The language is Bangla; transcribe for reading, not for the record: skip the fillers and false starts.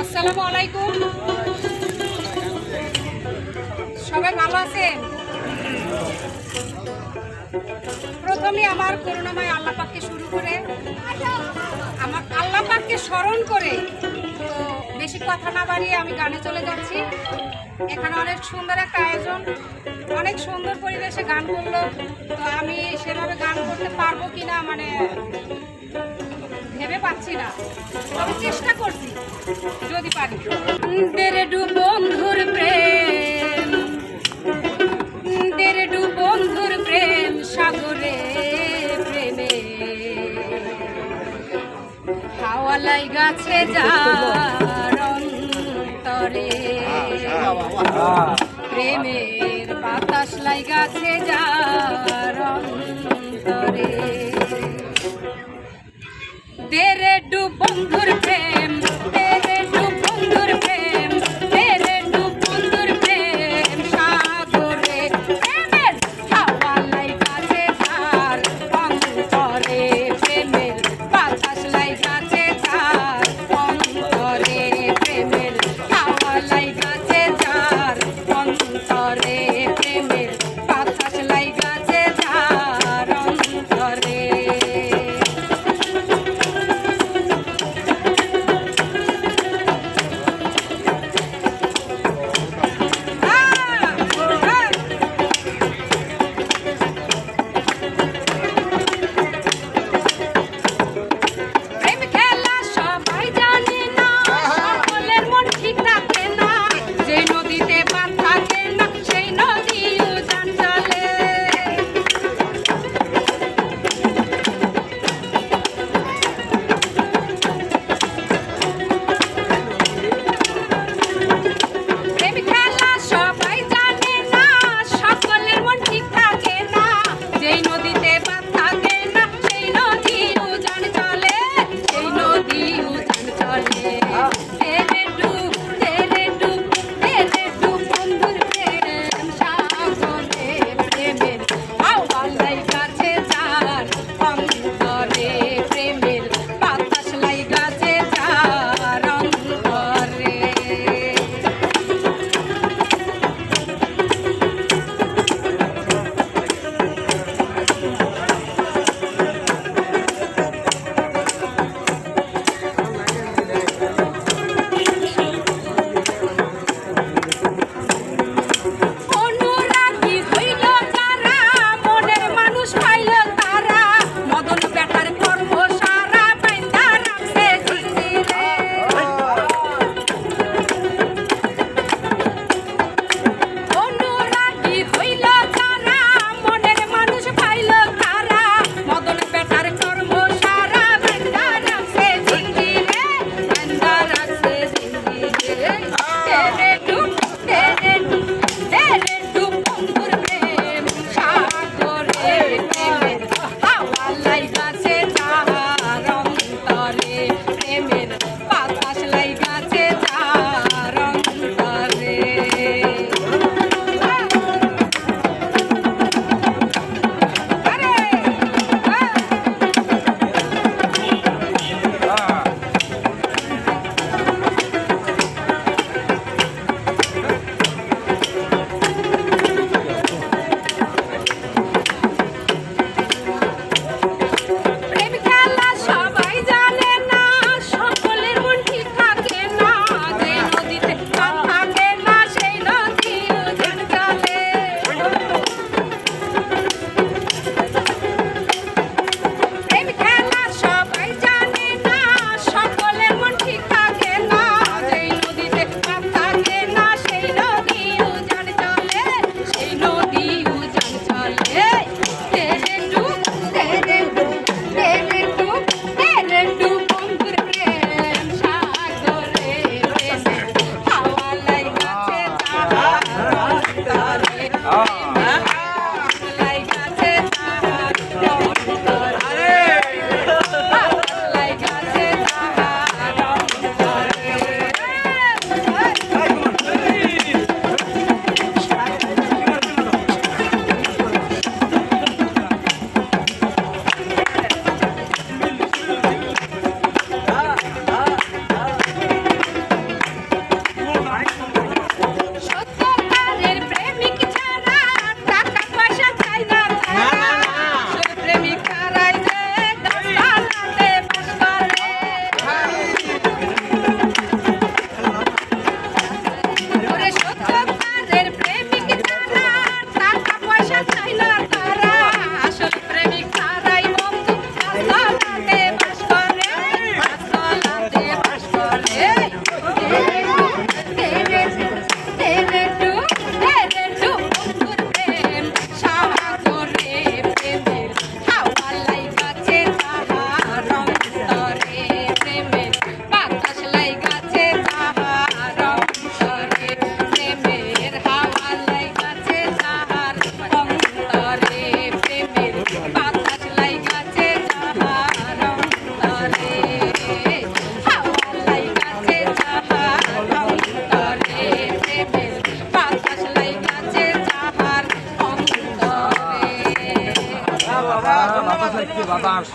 আসসালামু আলাইকুম, সবাই ভালো আছেন? প্রথমে আমার করুণাময় আল্লাহ পাককে শুরু করে আমার আল্লাহ পাককে স্মরণ করে তো বেশি কথা না বাড়িয়ে আমি গানে চলে যাচ্ছি। এখানে অনেক সুন্দর একটা আয়োজন, অনেক সুন্দর পরিবেশে গান করলো। তো আমি সেভাবে গান করতে পারবো কিনা ভেবে পাচ্ছি না, তবে চেষ্টা করছি যদি পারি। দেরেডু বন্ধুর প্রেম, দেরেডু বন্ধুর প্রেম সাগরে প্রেমে হাওয়ালাই গাছে যার অন্তরে প্রেমের বাতাস লাই গাছে যার অন্তরে দেরেডু বন্ধুর প্রেম, দেরেডু বন্ধুর প্রেম, দেরেডু বন্ধুর প্রেম সাগরে প্রেমের হাওয়ালাই গাছে যার অন্তরে প্রেমের বাতাস লাই গাছে যার অন্তরে প্রেমের হাওয়ালাই গাছে যার অন্তরে প্রেমের বাতাস লাই গাছে যার অন্তরে বাতাস লাইগাছে যাহার অন্তরে প্রেমের হাওয়া লাইগাছে যাহার অন্তরে প্রেমের বাতাস লাইগাছে যাহার অন্তরে হাওয়া লাইগাছে যাহার অন্তরে প্রেমের বাতাস লাইগাছে যাহার অন্তরে বাতাস লাগছে বাতাস